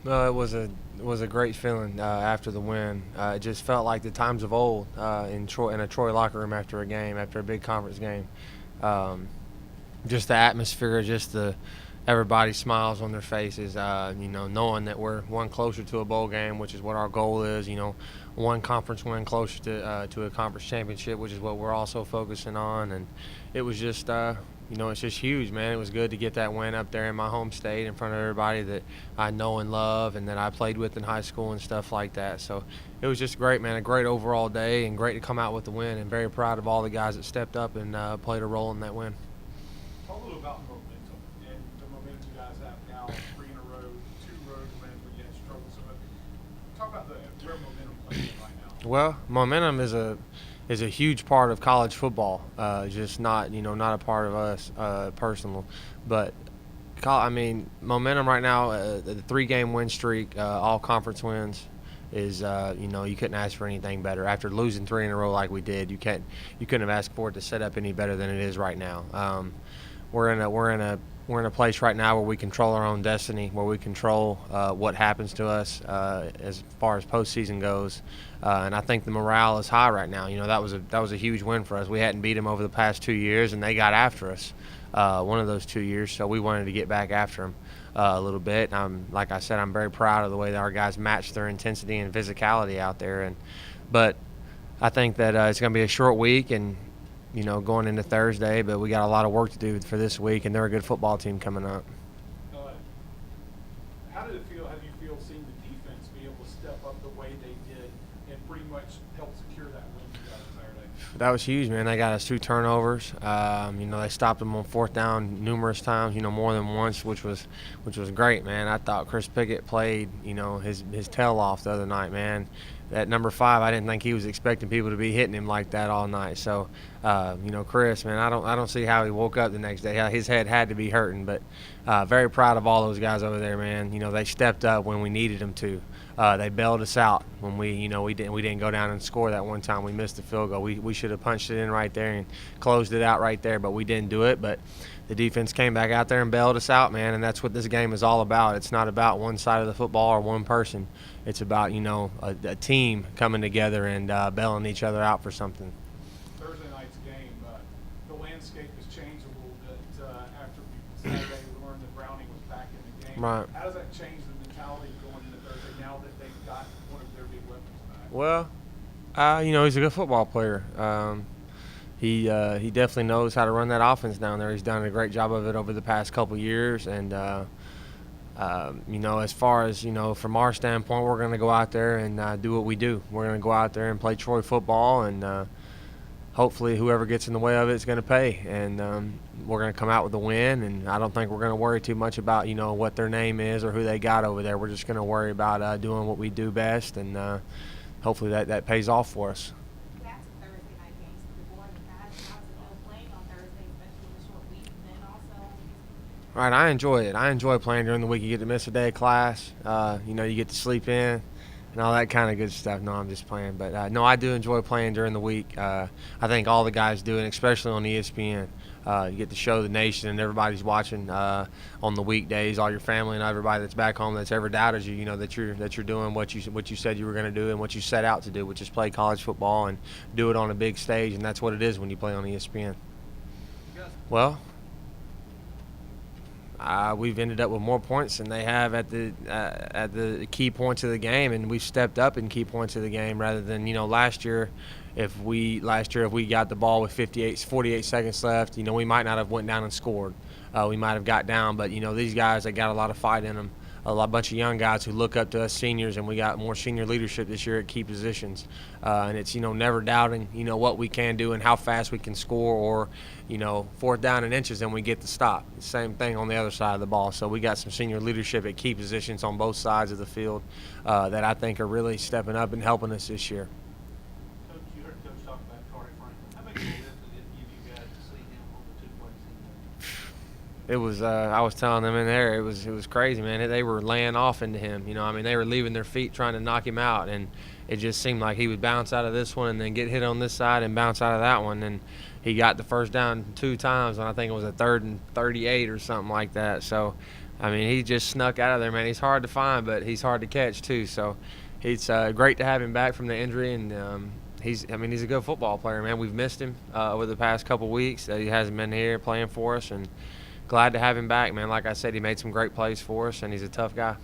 It was a great feeling after the win. It just felt like the times of old in a Troy locker room after a game, after a big conference game. Um, just the atmosphere, just the everybody smiles on their faces. Knowing that we're one closer to a bowl game, which is what our goal is. One conference win closer to a conference championship, which is what we're also focusing on. And it was just it's just huge, man. It was good to get that win up there in my home state in front of everybody that I know and love and that I played with in high school and stuff like that. So it was just great, man. A great overall day and great to come out with the win, and very proud of all the guys that stepped up and played a role in that win. Talk a little about momentum and the momentum you guys have now, 3 in a row, 2 road wins when you had struggled so much. Talk about where momentum plays in right now. Well, momentum is a huge part of college football. Just not a part of us personal, but momentum right now. The 3-game win streak, all conference wins, is you couldn't ask for anything better. After losing 3 in a row like we did, you couldn't have asked for it to set up any better than it is right now. We're in a place right now where we control our own destiny, where we control what happens to us as far as postseason goes, and I think the morale is high right now. That was a huge win for us. We hadn't beat them over the past 2 years, and they got after us one of those 2 years, so we wanted to get back after them a little bit. Like I said, I'm very proud of the way that our guys matched their intensity and physicality out there, but I think that it's going to be a short week and going into Thursday, but we got a lot of work to do for this week, and they're a good football team coming up. How did it feel? How do you feel seeing the defense be able to step up the way they did and pretty much help secure that win for you guys Saturday? That was huge, man. They got us 2 turnovers. They stopped them on 4th down numerous times, more than once, which was great, man. I thought Chris Pickett played, his tail off the other night, man. That number 5, I didn't think he was expecting people to be hitting him like that all night. So, Chris, man, I don't see how he woke up the next day. His head had to be hurting, but very proud of all those guys over there, man. They stepped up when we needed them to. They bailed us out when we didn't go down and score that one time. We missed the field goal. We should have punched it in right there and closed it out right there, but we didn't do it. But the defense came back out there and bailed us out, man, and that's what this game is all about. It's not about one side of the football or one person. It's about, a team coming together and bailing each other out for something. Thursday night's game, the landscape has changed a little bit after Saturday we learned that Browning was back in the game. Right. How does that change the mentality going into Thursday now that they've got one of their big weapons back? Well, he's a good football player. He definitely knows how to run that offense down there. He's done a great job of it over the past couple years, and as far as from our standpoint, we're going to go out there and do what we do. We're going to go out there and play Troy football, and hopefully whoever gets in the way of it is going to pay. And we're going to come out with a win, and I don't think we're going to worry too much about what their name is or who they got over there. We're just going to worry about doing what we do best, and hopefully that pays off for us. Right, I enjoy it. I enjoy playing during the week. You get to miss a day of class. You get to sleep in and all that kind of good stuff. No, I'm just playing. But, no, I do enjoy playing during the week. I think all the guys do, and especially on ESPN. You get to show the nation and everybody's watching on the weekdays, all your family and everybody that's back home that's ever doubted you, that you're doing what you said you were going to do and what you set out to do, which is play college football and do it on a big stage, and that's what it is when you play on ESPN. Well, we've ended up with more points than they have at the key points of the game, and we've stepped up in key points of the game rather than last year. If we got the ball with 48 seconds left, we might not have went down and scored. We might have got down, but these guys, they got a lot of fight in them. A bunch of young guys who look up to us seniors, and we got more senior leadership this year at key positions. And it's never doubting what we can do and how fast we can score, or 4th down and inches and we get the stop. Same thing on the other side of the ball. So we got some senior leadership at key positions on both sides of the field that I think are really stepping up and helping us this year. Coach, you heard Coach talk about Corey Franklin. How big of a lift did it give you guys to see him on the 2 plays he made? It was I was telling them in there, it was crazy, man. They were laying off into him. They were leaving their feet trying to knock him out, and it just seemed like he would bounce out of this one and then get hit on this side and bounce out of that one. And he got the first down 2 times, and I think it was a 3rd and 38 or something like that. So I mean, he just snuck out of there, man. He's hard to find, but he's hard to catch too. So it's great to have him back from the injury, and he's a good football player, man. We've missed him over the past couple weeks that he hasn't been here playing for us, and glad to have him back, man. Like I said, he made some great plays for us, and he's a tough guy.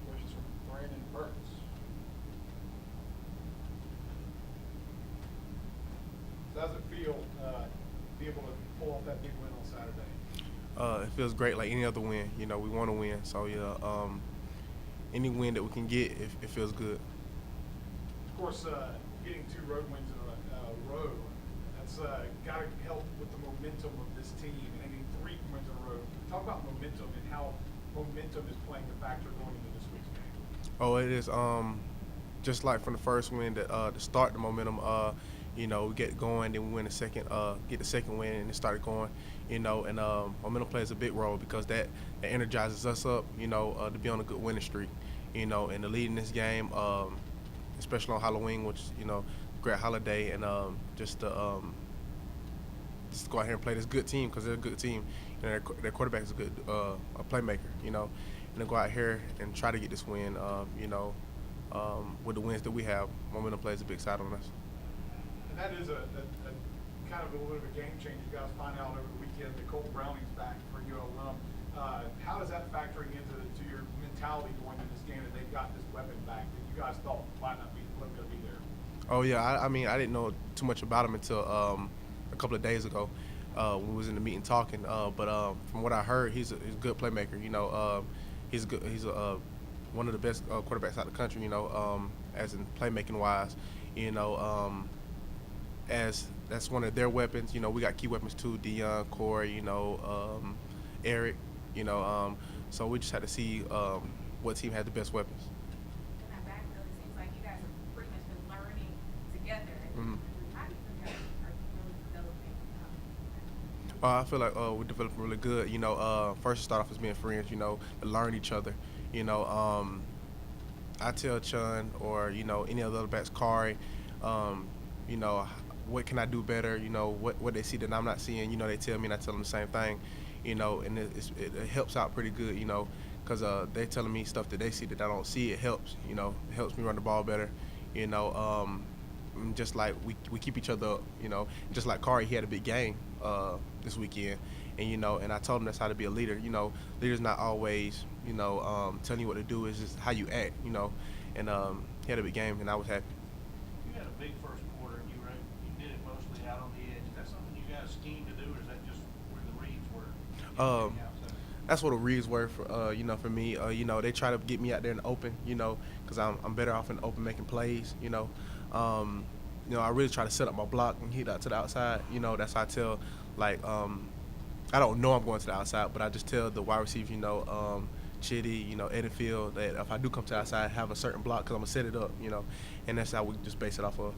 Questions from Brandon Burks. So how does it feel to be able to pull off that big win on Saturday? It feels great like any other win. You know, we want to win. So, any win that we can get, it feels good. Of course, getting 2 road wins in a row, that's got to help with the momentum of this team. And getting 3 wins in a row. Talk about momentum and how momentum is playing a factor going into this week's game. Oh, it is just like from the first win to start the momentum. We get going, then we win the second, get the second win, and it started going. And momentum plays a big role because that energizes us up. To be on a good winning streak. And to lead in this game, especially on Halloween, which great holiday, and just to go out here and play this good team because they're a good team. Their quarterback is a good a playmaker. And to go out here and try to get this win. With the wins that we have, momentum plays a big side on us. And that is a kind of a little bit of a game changer. You guys find out over the weekend that Cole Browning's back for ULM. How is that factoring into your mentality going into this game that they've got this weapon back that you guys thought might not be going to be there? Oh yeah, I didn't know too much about him until a couple of days ago when we was in the meeting talking. But from what I heard, he's a good playmaker. He's good. He's one of the best quarterbacks out of the country. As in playmaking wise. As that's one of their weapons. We got key weapons too: Deion, Corey, Eric. So we just had to see what team had the best weapons. And that back really seems like you guys have pretty much been learning together. Mm-hmm. How do you think that are really developing? I feel like we're developing really good. First to start off as being friends. To learn each other. I tell Chun or any of the other backs, Kari, what can I do better? What they see that I'm not seeing. They tell me and I tell them the same thing. And it helps out pretty good. Because they're telling me stuff that they see that I don't see. It helps. It helps me run the ball better. Just like we keep each other up. Just like Kari, he had a big game this weekend. And I told him that's how to be a leader. Leader's not always, telling you what to do. It's just how you act, And he had a big game, and I was happy. You had a big first quarter, and you did it mostly out on the edge. Is that something you guys schemed to do, or is that just where the reads were? That's what the reads were for, for me. They try to get me out there in the open, because I'm better off in the open making plays, I really try to set up my block and hit out to the outside. That's how I tell, I don't know I'm going to the outside, but I just tell the wide receivers, Chitty, Edenfield, that if I do come to the outside, have a certain block because I'm going to set it up, and that's how we just base it off of.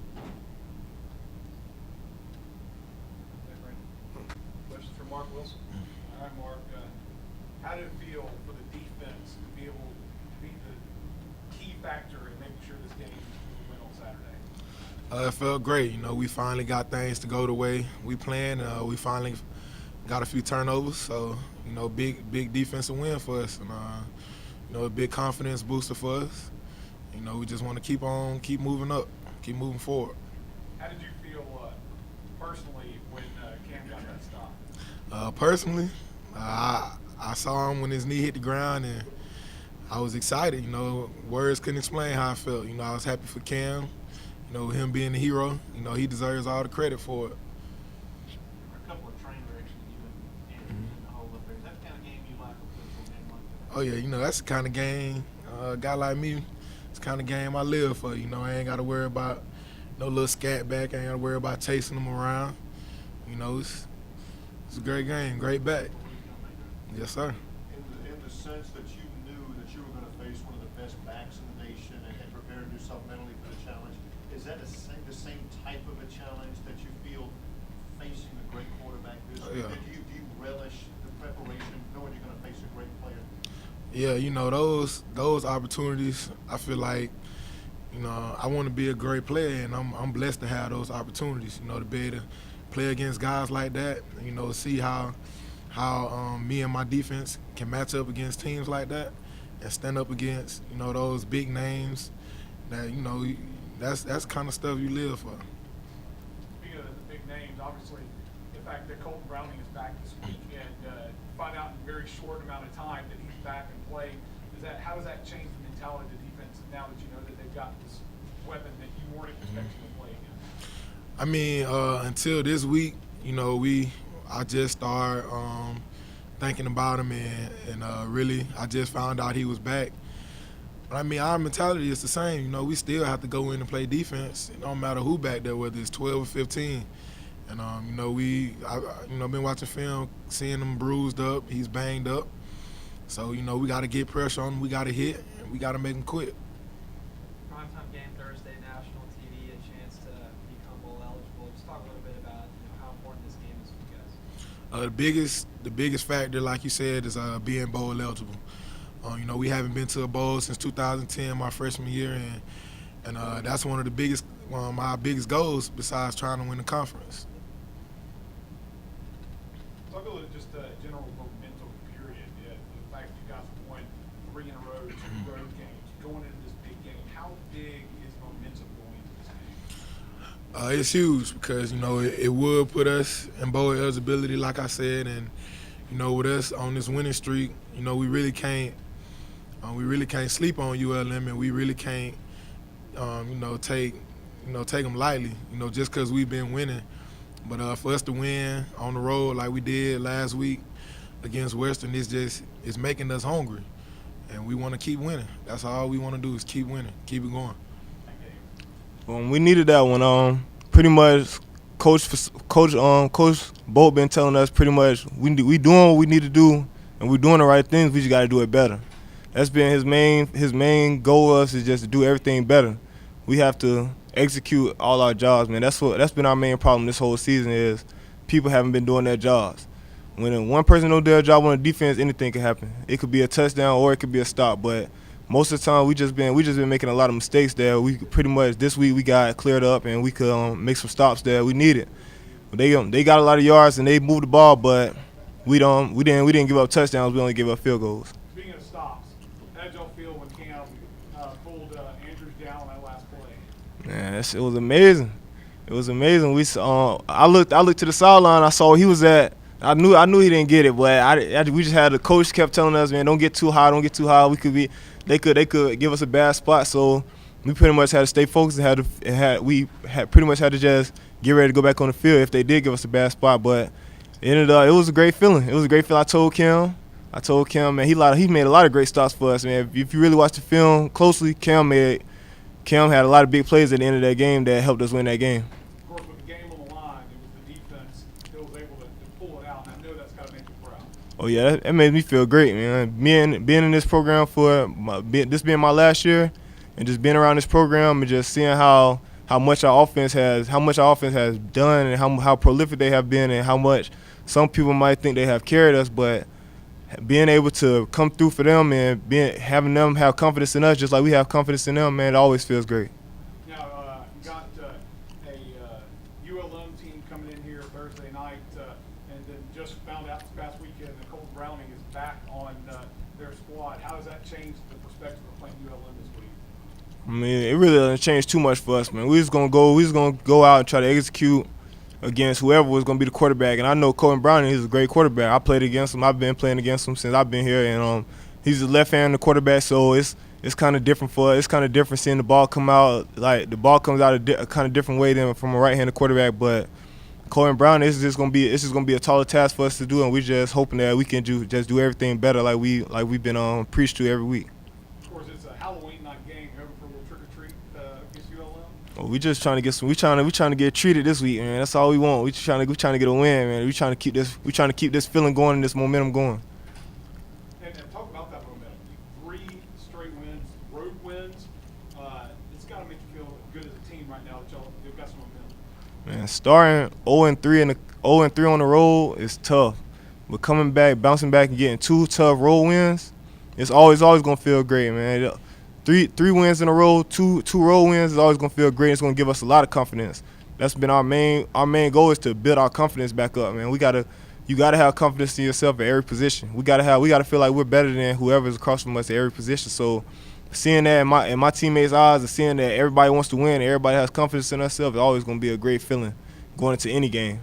Questions for Mark Wilson? All right, Mark. How did it feel for the defense to be able to be the key factor in making sure this game will win on Saturday? It felt great. We finally got things to go the way we planned. We finally got a few turnovers, so big defensive win for us, and a big confidence booster for us. We just want to keep moving up, keep moving forward. How did you feel personally when Cam got that stop? Personally, I saw him when his knee hit the ground, and I was excited. Words couldn't explain how I felt. I was happy for Cam. Him being the hero. He deserves all the credit for it. A couple of train wrecks that you and Andrew in the hole up there. Is that the kind of game you like, a football game like that? Oh yeah, that's the kind of game a guy like me. It's the kind of game I live for. I ain't got to worry about no little scat back. I ain't got to worry about chasing them around. It's a great game, great back. Yes, sir. In the sense that you knew that you were going to face one of the best backs in the nation and prepared to do something mentally for the challenge, is that the same type of a challenge that you feel facing a great quarterback this week? Yeah. Do you relish the preparation, knowing you're going to face a great player? Yeah, those opportunities, I feel like, I want to be a great player, and I'm blessed to have those opportunities, to be able to play against guys like that, see how how me and my defense can match up against teams like that and stand up against, those big names that, that's kind of stuff you live for. Speaking of the big names, obviously, the fact that Colton Browning is back this week and find out in a very short amount of time that he's back and playing, how does that change the mentality of the defense now that you know that they've got this weapon that you weren't expecting to play against? I mean, until this week, I just started thinking about him and really I just found out he was back. But I mean, our mentality is the same. We still have to go in and play defense. It don't matter who back there, whether it's 12 or 15. And I've been watching film, seeing him bruised up. He's banged up. So we got to get pressure on him. We got to hit, and we got to make him quit. Primetime game Thursday, national TV, a chance to become bowl eligible. Just talk a little bit about how important this game is for you guys. The biggest factor, like you said, is being bowl eligible. We haven't been to a bowl since 2010, my freshman year, and that's one of the biggest, my biggest goals besides trying to win the conference. Talk a little just general momentum period. The fact you guys won 3 in a row, 2 road games, going into this big game. How big is momentum going into this game? It's huge because it would put us in bowl eligibility, like I said, and with us on this winning streak, we really can't sleep on ULM, and we really can't take them lightly, just because we've been winning. But for us to win on the road like we did last week against Western, it's making us hungry, and we want to keep winning. That's all we want to do is keep winning, keep it going. We needed that one. Pretty much, Coach Bolt been telling us pretty much we doing what we need to do, and we're doing the right things. We just got to do it better. That's been his main goal. Is just to do everything better. We have to execute all our jobs, man. That's been our main problem this whole season is people haven't been doing their jobs. When one person don't do their job on the defense, anything can happen. It could be a touchdown or it could be a stop. But most of the time, we just been making a lot of mistakes there. We pretty much this week we got cleared up and we could make some stops there. We needed. They got a lot of yards and they moved the ball, but we didn't give up touchdowns. We only gave up field goals. Speaking of stops, how did y'all feel when Cam pulled Andrews down on that last play? Man, it was amazing. It was amazing. I looked to the sideline. I saw where he was at. I knew he didn't get it, but we just had the coach kept telling us, man, don't get too high. They could give us a bad spot. So we pretty much had to stay focused and we pretty much had to just get ready to go back on the field if they did give us a bad spot. But it was a great feeling. It was a great feeling. I told Cam, man, he made a lot of great stops for us, man. If you really watch the film closely, Cam had a lot of big plays at the end of that game that helped us win that game. Of course, with the game on the line, it was the defense that was able to pull it out, and I know that's got to make you proud. Oh, yeah, that made me feel great, man. Being in this program this being my last year and just being around this program and just seeing how much our offense has done and how prolific they have been and how much some people might think they have carried us, but being able to come through for them and having them have confidence in us just like we have confidence in them, man, it always feels great. Now, you got a ULM team coming in here Thursday night, and then just found out this past weekend that Colton Browning is back on their squad. How does that change the perspective of playing ULM this week? I mean, it really doesn't change too much for us, man. We just gonna go out and try to execute against whoever was going to be the quarterback. And I know Colton Browning, he's a great quarterback. I played against him. I've been playing against him since I've been here. And he's a left-handed quarterback, so it's kind of different for us. It's kind of different seeing the ball come out. Like, the ball comes out a kind of different way than from a right-handed quarterback. But Colton Browning, it's just going to be a taller task for us to do, and we're just hoping that we can just do everything better like we've been preached to every week. Of course, it's a Halloween night game. You ever for a little trick-or-treat against ULM? Well, we just trying to get we trying to get treated this week, man. That's all we want. We trying to get a win, man. We trying to keep this feeling going and this momentum going. And talk about that momentum. 3 straight wins, road wins. It's got to make you feel good as a team right now that you've got some momentum. Man, starting 0-3 on the road is tough, but coming back, bouncing back, and getting 2 tough road wins, it's always gonna feel great, man. 3 wins in a row, two road wins is always gonna feel great. It's gonna give us a lot of confidence. That's been our main goal is to build our confidence back up, man. We gotta you got to have confidence in yourself at every position. We got to feel like we're better than whoever's across from us at every position. So seeing that in my teammates' eyes and seeing that everybody wants to win, everybody has confidence in themselves, is always going to be a great feeling going into any game.